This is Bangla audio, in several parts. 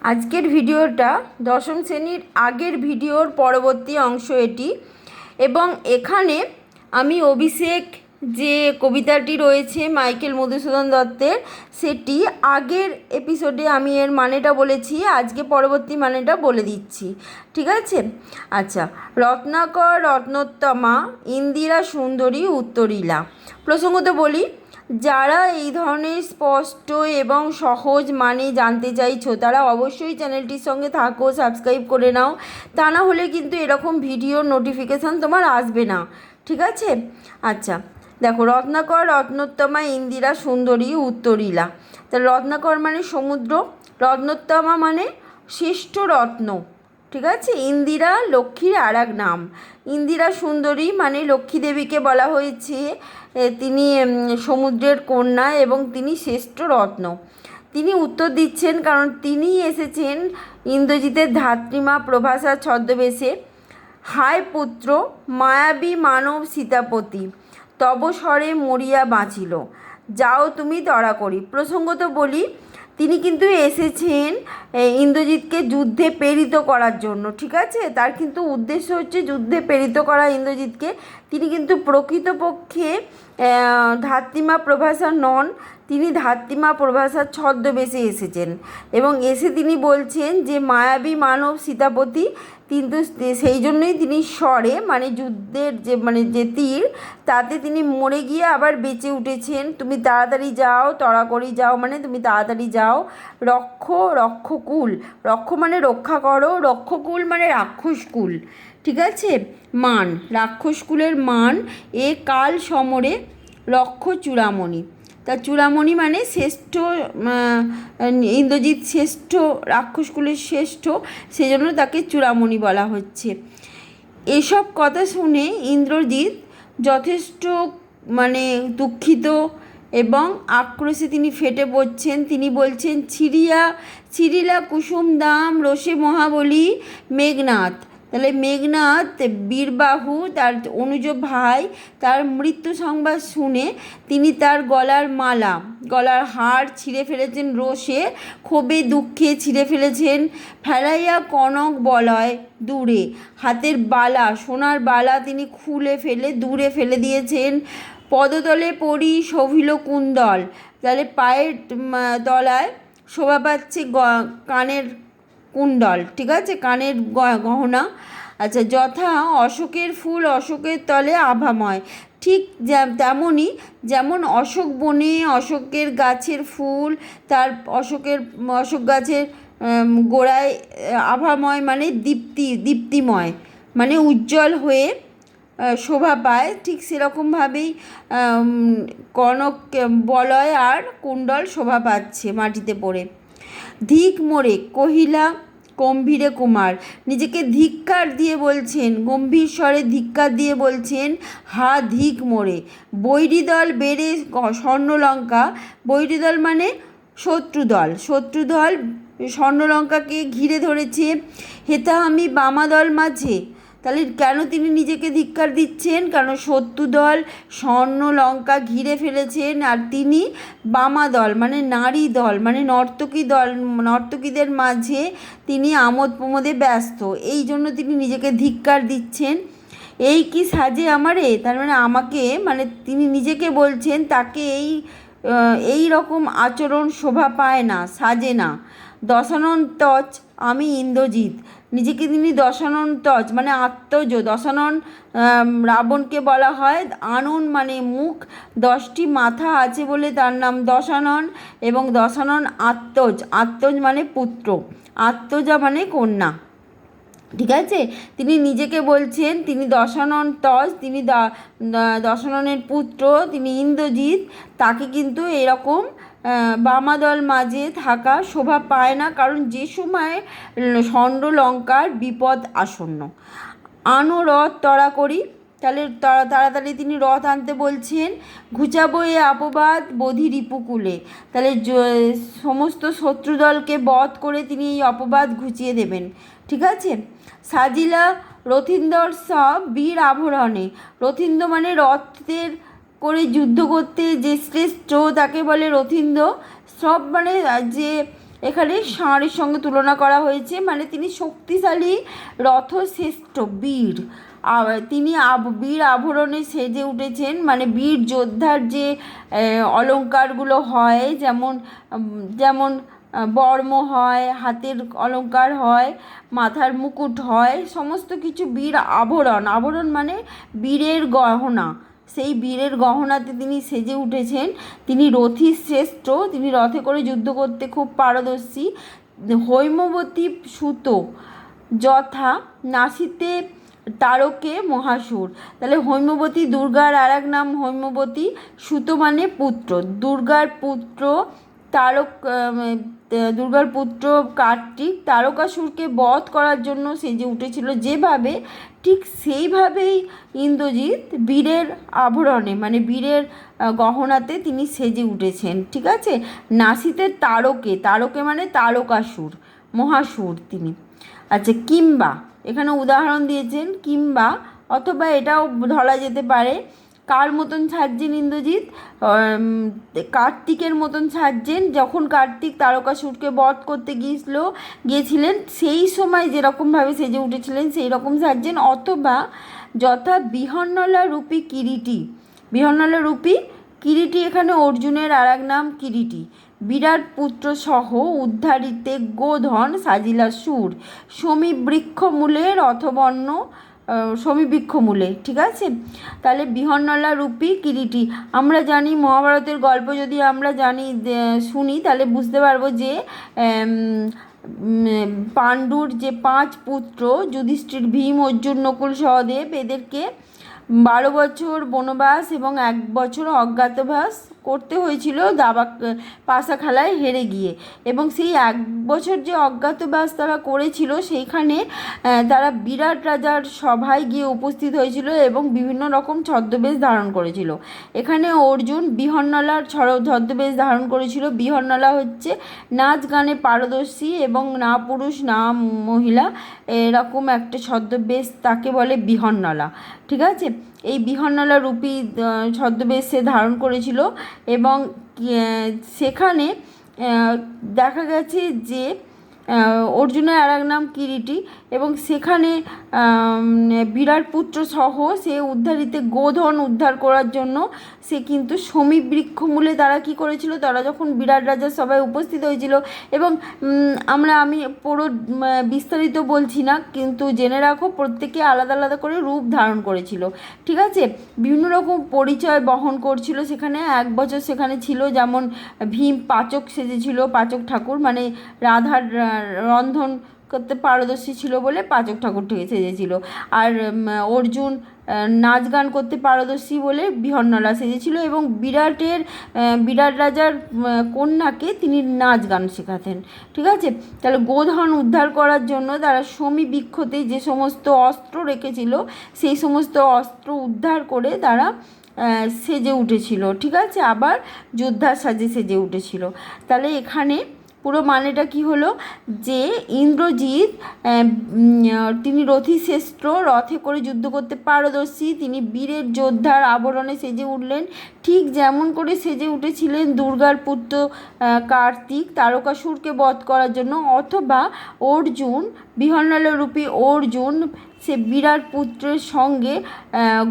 আজকের ভিডিওটা দশম শ্রেণীর আগের ভিডিওর পরবর্তী অংশ এটি। এবং এখানে আমি অভিষেক যে কবিতাটি রয়েছে মাইকেল মধুসূদন দত্তের, সেটি আগের এপিসোডে আমি এর মানেটা বলেছি, আজকে পরবর্তী মানেটা বলে দিচ্ছি, ঠিক আছে? আচ্ছা, রত্নাকর রত্নোত্তমা ইন্দিরা সুন্দরী উত্তরীলা। প্রসঙ্গত বলি, যারা এই ধরনের স্পষ্ট এবং সহজ মানে জানতে চাইছো তারা অবশ্যই চ্যানেলটির সঙ্গে থাকো, সাবস্ক্রাইব করে নাও, তা না হলে কিন্তু এরকম ভিডিওর নোটিফিকেশান তোমার আসবে না, ঠিক আছে? আচ্ছা দেখো, রত্নাকর রত্নোত্তমা ইন্দিরা সুন্দরী উত্তরীলা। তাহলে রত্নাকর মানে সমুদ্র, রত্নোত্তমা মানে শ্রেষ্ঠ রত্ন, ঠিক আছে? ইন্দিরা লক্ষ্মীর আর এক নাম। ইন্দিরা সুন্দরী মানে লক্ষ্মী দেবীকে বলা হয়েছে তিনি সমুদ্রের কন্যা এবং তিনি শ্রেষ্ঠ রত্ন। তিনি উত্তর দিচ্ছেন কারণ তিনি এসেছেন ইন্দ্রজিতের ধাত্রীমা প্রভাসা ছদ্মবেশে। হায় পুত্র মায়াবী মানব সীতাপতি, তব স্বরে মরিয়া বাঁচিল, যাও তুমি তড়া করি। প্রসঙ্গত বলি, তিনি কিন্তু এসেছেন ইন্দ্রজিৎকে যুদ্ধে প্রেরিত করার জন্য, ঠিক আছে? তার কিন্তু উদ্দেশ্য হচ্ছে যুদ্ধে প্রেরিত করা ইন্দ্রজিৎকে। তিনি কিন্তু প্রকৃতপক্ষে ধাত্রীমা প্রভাসা নন, তিনি ধাত্রীমা প্রভাসার ছদ্মবেশে এসেছেন এবং এসে তিনি বলছেন যে মায়াবী মানব সীতাপতি, কিন্তু সেই জন্যই তিনি স্বরে মানে যুদ্ধের যে তীর, তাতে তিনি মরে গিয়ে আবার বেঁচে উঠেছেন। তুমি তাড়াতাড়ি যাও, তড়াকড়ি যাও মানে তুমি তাড়াতাড়ি যাও। রক্ষকুল, রক্ষ মানে রক্ষা করো, রক্ষকুল মানে রাক্ষসকুল, ঠিক আছে? মান, রাক্ষসকুলের মান, এ কাল সমরে রক্ষ চূড়ামণি। তা চূড়ামণি মানে শ্রেষ্ঠ, ইন্দ্রজিৎ শ্রেষ্ঠ, রাক্ষসকুলের শ্রেষ্ঠ, সেজন্য তাকে চূড়ামণি বলা হচ্ছে। এসব কথা শুনে ইন্দ্রজিৎ যথেষ্ট দুঃখিত এবং আক্রোশে তিনি ফেটে পড়ছেন। তিনি বলছেন, ছিরিলা কুসুম দাম রসে মহাবলী মেঘনাথ। তাহলে মেঘনাথ বীরবাহু তার অনুজ ভাই, তার মৃত্যু সংবাদ শুনে তিনি তার গলার হার ছিঁড়ে ফেলেছেন, রোষে ক্ষোভে দুঃখে ছিঁড়ে ফেলেছেন। ফেলাইয়া কনক বলয় দূরে, হাতের বালা, সোনার বালা তিনি খুলে ফেলে দূরে ফেলে দিয়েছেন। পদতলে পড়ি শোভিল কুণ্ডল, তাহলে পায়ের তলায় শোভা পাচ্ছে কানের কুণ্ডল, ঠিক আছে? কানের গহনা। আচ্ছা, যথা অশোকের ফুল অশোকের তলে আভাময়, ঠিক তেমনই যেমন অশোক বনে অশোকের গাছের ফুল তার অশোক গাছের গোড়ায় আভাময় মানে দীপ্তিময় মানে উজ্জ্বল হয়ে শোভা পায়, ঠিক সেরকমভাবেই কনক বলয় আর কুণ্ডল শোভা পাচ্ছে মাটিতে পড়ে। ধিক মোরে কহিলা গম্ভীরে কুমার, নিজেকে ধিক্কার দিয়ে বলছেন, গম্ভীর স্বরে ধিক্কার দিয়ে বলছেন, হা ধিক মোরে। বৈরীদল বেড়ে স্বর্ণলঙ্কা, বৈরীদল মানে শত্রুদল স্বর্ণলঙ্কাকে ঘিরে ধরেছে। হেথা আমি বামাদল মাঝে, তাহলে কেন তিনি নিজেকে ধিক্কার দিচ্ছেন? কারণ শত্রুদল স্বর্ণলঙ্কা ঘিরে ফেলেছেন আর তিনি বামাদল মানে নারী দল মানে নর্তকীদের মাঝে তিনি আমোদ প্রমোদে ব্যস্ত, এই জন্য তিনি নিজেকে ধিক্কার দিচ্ছেন। এই কি সাজে আমারে, তার মানে আমাকে, মানে তিনি নিজেকে বলছেন তাকে এই রকম আচরণ শোভা পায় না, সাজে না। দশানন তজ আমি ইন্দ্রজিৎ, নিজেকে তিনি দশানন তজ মানে আত্মজ, দশানন রাবণকে বলা হয়। আনন মানে মুখ, 10টি মাথা আছে বলে তার নাম দশানন, এবং দশানন আত্মজ মানে পুত্র, আত্মজা মানে কন্যা, ঠিক আছে? তিনি নিজেকে বলছেন তিনি দশানন তজ, তিনি দশাননের পুত্র, তিনি ইন্দ্রজিৎ। তাকে কিন্তু এরকম বামাদল মাঝে থাকা শোভা পায় না, কারণ যে সময় স্বর্ণলঙ্কার বিপদ আসন্ন। আনো রথ তড়া করি, তাহলে তাড়াতাড়ি তিনি রথ আনতে বলছেন। ঘুচাবো এ অপবাদ বোধি রিপুকুলে, তাহলে সমস্ত শত্রুদলকে বধ করে তিনি এই অপবাদ ঘুচিয়ে দেবেন, ঠিক আছে? সাজিলা রথীন্দর সব বীর আভরণে, রথীন্দ্র মানে রথের করে যুদ্ধ করতে যে শ্রেষ্ঠ তাকে বলে রথীন্দ্র। সব মানে যে এখানে ষাঁড়ের সঙ্গে তুলনা করা হয়েছে, মানে তিনি শক্তিশালী রথশ্রেষ্ঠ বীর। তিনি বীর আভরণে সেজে উঠেছেন, মানে বীর যোদ্ধার যে অলংকারগুলো হয়, যেমন যেমন বর্ম হয়, হাতের অলংকার হয়, মাথার মুকুট হয়, সমস্ত কিছু বীর আভরণ। আভরণ মানে বীরের গহনা, সেই বীরের গহনাতে তিনি সেজে উঠেছেন। তিনি রথী শ্রেষ্ঠ, তিনি রথে করে যুদ্ধ করতে খুব পারদর্শী। হৈমবতী সুত যথা নাসিতে তারকে মহাসুর। তাহলে হৈমবতী দুর্গার আর এক নাম হৈমবতী, সুত মানে পুত্র, দুর্গার পুত্র দুর্গার পুত্র কার্তিক তারকাসুরকে বধ করার জন্য সেজে উঠেছিল যেভাবে, ঠিক সেইভাবেই ইন্দ্রজিৎ বীরের আভরণে, মানে বীরের গহনাতে তিনি সেজে উঠেছেন। ঠিক আছে। নাসিতে তারকে মানে তারকাসুর, মহাসুর তিনি। আচ্ছা, কিংবা এখানে উদাহরণ দিয়েছেন কিংবা, অথবা এটাও ধরা যেতে পারে কার মতন সাজছেন ইন্দ্রজিৎ, কার্তিকের মতন সাজছেন। যখন কার্তিক তারকাসুরকে বধ করতে গিয়েছিলেন সেই সময় যেরকমভাবে সেজে উঠেছিলেন সেই রকম সাজছেন। অথবা যথা বিহন্নলা রূপী কিরীটি, বিহন্নলা রূপী কিরীটি এখানে অর্জুনের আর এক নাম কিরীটি। বিরাট পুত্র সহ উদ্ধারিতে গোধন সাজিলা সুর, সমীবৃক্ষ মূলে রথবর্ণ, সমীবৃক্ষ মূলে। ঠিক আছে। তাহলে বিহন্নলা রূপী কিরীটি, আমরা জানি মহাভারতের গল্প যদি আমরা শুনি তাহলে বুঝতে পারবো যে পাণ্ডুর যে 5 পুত্র যুধিষ্ঠির, ভীম, অর্জুন, নকুল, সহদেব, এদেরকে 12 বছর বনবাস এবং 1 বছর অজ্ঞাতবাস করতে হয়েছিল পাশা খেলায় হেরে গিয়ে। এবং সেই 1 বছর যে অজ্ঞাতবাস তারা করেছিল সেইখানে তারা বিরাট রাজার সভায় গিয়ে উপস্থিত হয়েছিল এবং বিভিন্ন রকম ছদ্মবেশ ধারণ করেছিল। এখানে অর্জুন বিহন্নলার ছদ্মবেশ ধারণ করেছিল। বিহন্নলা হচ্ছে নাচ গানে পারদর্শী এবং না পুরুষ না মহিলা এরকম একটা ছদ্মবেশ, তাকে বলে বিহন্নলা। ঠিক আছে। এই বিহন্নলা রূপী ছদ্মবেশ সে ধারণ করেছিল এবং সেখানে দেখা গেছে যে অর্জুনের আর এক নাম কিরীটি, এবং সেখানে বিরাট পুত্র সহ সে উদ্ধারিতে গোধন উদ্ধার করার জন্য সে কিন্তু সমীবৃক্ষ মূলে তারা কী করেছিল, তারা যখন বিরাট রাজার সবাই উপস্থিত হয়েছিল, এবং আমি পুরো বিস্তারিত বলছি না, কিন্তু জেনে রাখো প্রত্যেকে আলাদা আলাদা করে রূপ ধারণ করেছিল। ঠিক আছে। বিভিন্ন রকম পরিচয় বহন করছিল। সেখানে 1 বছর সেখানে ছিল, যেমন ভীম পাচক সেজেছিল, পাচক ঠাকুর, মানে রাধার রন্ধন করতে পারদর্শী ছিল বলে পাচক ঠাকুর সেজেছিল। আর অর্জুন নাচ গান করতে পারদর্শী বলে বিহন্নলা সেজেছিল, এবং বিরাট রাজার কন্যাকে তিনি নাচ গান শেখাতেন। ঠিক আছে। তাহলে গোধন উদ্ধার করার জন্য তারা সমীবৃক্ষতে যে সমস্ত অস্ত্র রেখেছিল সেই সমস্ত অস্ত্র উদ্ধার করে তারা সেজে উঠেছিল। ঠিক আছে। আবার যোদ্ধার সাজে সেজে উঠেছিল। তাহলে এখানে পুরো মানেটা কি হলো যে ইন্দ্রজিৎ তিনি রথী শ্রেষ্ঠ, রথে করে যুদ্ধ করতে পারদর্শী, তিনি বীরের যোদ্ধার আবরণে সেজে উঠলেন, ঠিক যেমন করে সেজে উঠেছিলেন দুর্গার পুত্র কার্তিক তারকাসুরকে বধ করার জন্য। অথবা অর্জুন বিহন্নলা রূপী অর্জুন সে বিরাট পুত্রের সঙ্গে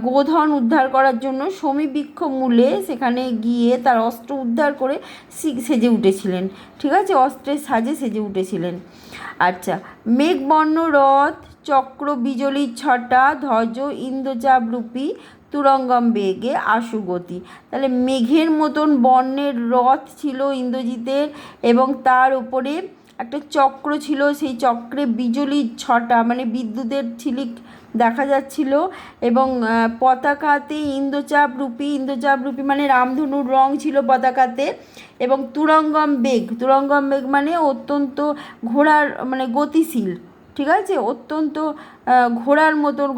গোধন উদ্ধার করার জন্য সমীবৃক্ষ মূলে সেখানে গিয়ে তার অস্ত্র উদ্ধার করে সেজে উঠেছিলেন। ঠিক আছে। অস্ত্রের সাজে সেজে উঠেছিলেন। আচ্ছা, মেঘবর্ণ রথ চক্র বিজলির ছটা ধ্বজ ইন্দ্রচাপ রূপী তুরঙ্গম বেগে আশুগতি। তাহলে মেঘের মতন বর্ণের রথ ছিল ইন্দ্রজিতের, এবং তার উপরে একটা চক্র ছিল, সেই চক্রে বিজলির ছটা মানে বিদ্যুতের ঝিলিক দেখা যাচ্ছিল, এবং পতাকাতে ইন্দ্রচাপ রূপী মানে রামধনুর রং ছিল পতাকাতে, এবং তুরঙ্গম বেগ মানে অত্যন্ত ঘোড়ার মানে গতিশীল। ঠিক আছে। অত্যন্ত ঘোড়ার মতন,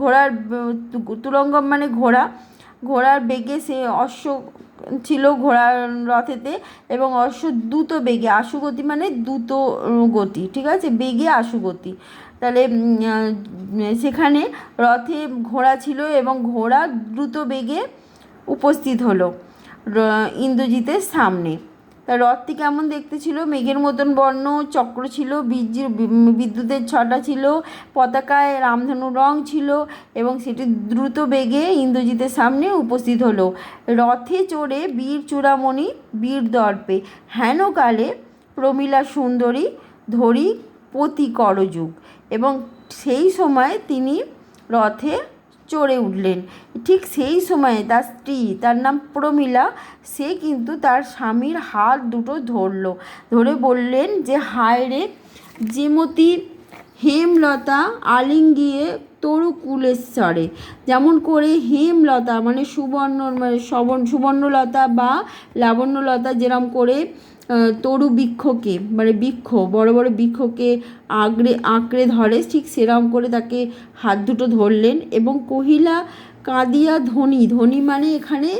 তুরঙ্গম মানে ঘোড়ার বেগে সে অশ্ব ছিল ঘোড়ার রথেতে, এবং অশ্ব দ্রুত বেগে, আশুগতি মানে দ্রুত গতি। ঠিক আছে। বেগে আশুগতি। তাহলে সেখানে রথে ঘোড়া ছিল এবং ঘোড়া দ্রুত বেগে উপস্থিত হলো ইন্দ্রজিতের সামনে। তা রথটি কেমন দেখতে ছিল? মেঘের মতন বর্ণ, চক্র ছিল, বিদ্যুতের ছটা ছিল, পতাকায় রামধনুর রং ছিল এবং সেটি দ্রুত বেগে ইন্দ্রজিতের সামনে উপস্থিত হলো। রথে চড়ে বীর চূড়ামণি বীর দর্পে, হেনকালে প্রমীলা সুন্দরী ধরি পতি করযুগ। এবং সেই সময় তিনি রথে চড়ে উঠলেন। ঠিক সেই সময়ে তার স্ত্রী, তার নাম প্রমীলা, সে কিন্তু তার স্বামীর হাত দুটো ধরে বললেন যে, হায় রে যেমতি হেমলতা আলিঙ্গিয়ে তরুকুলেশ্বরে। যেমন করে হেমলতা মানে সুবর্ণলতা বা লাবণ্যলতা যেরম করে তরু বৃক্ষকে মানে বড় বড় বৃক্ষকে আঁকড়ে ধরে, ঠিক সেরম করে তাকে হাত দুটো ধরলেন এবং কহিলা কাঁদিয়া ধনী মানে এখানে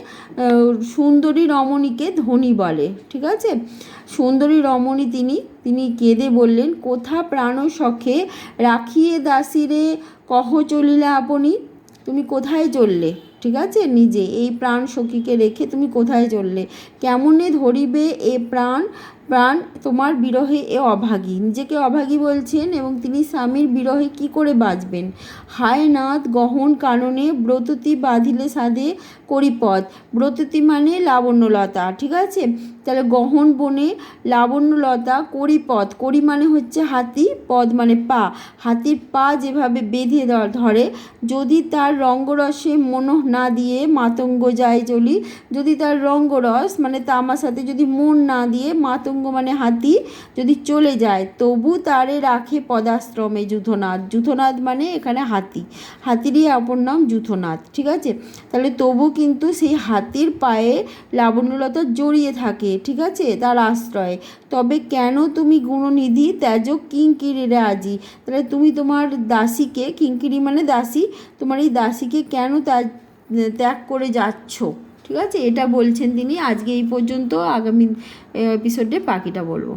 সুন্দরী রমণীকে ধনী বলে, ঠিক আছে। সুন্দরী রমণী তিনি কেঁদে বললেন, কোথা প্রাণ সখে রাখিয়ে দাসীরে কহ চলিলে আপনি। তুমি কোথায় চললে, ঠিক আছে, নিজে এই প্রাণ সখীকে রেখে তুমি কোথায় চললে? কেমনে ধরিবে এ প্রাণ তোমার বিরহে এ অভাগী। নিজেকে অভাগী বলছেন এবং তিনি স্বামীর বিরহে কি করে বাঁচবেন। হায় নাথ গহন কাননে ব্রততি বাঁধিলে সাধে করিপদ। ব্রততি মানে লাবণ্যলতা, ঠিক আছে। তাহলে গহন বনে লাবণ্যলতা করিপদ, করি মানে হচ্ছে হাতি, পদ মানে পা, হাতির পা যেভাবে বেঁধে ধরে, যদি তার রঙ্গরসে মন না দিয়ে মাতঙ্গ যায় চলি। যদি তার রঙ্গরস মানে তামাশাতে যদি মন না দিয়ে, মাতঙ্গ মানে হাতি, যদি চলে যায়, তবু তারে রাখে পদাশ্রমে যূথনাথ মানে এখানে হাতিরই অপর নাম যূথনাথ, ঠিক আছে। তাহলে তবু কিন্তু সেই হাতির পায়ে লাবণ্যলতা জড়িয়ে থাকে, ঠিক আছে, তার আশ্রয়ে। তবে কেন তুমি গুণনিধি ত্যাজ কিঙ্কিরীরে আজি। তাহলে তুমি তোমার দাসীকে, কিঙ্কিরী মানে দাসী, তোমার এই দাসীকে কেন ত্যাগ করে যাচ্ছ, ঠিক আছে, এটা বলছেন তিনি। আজকে এই পর্যন্ত, আগামী এপিসোডে বাকিটা বলবো।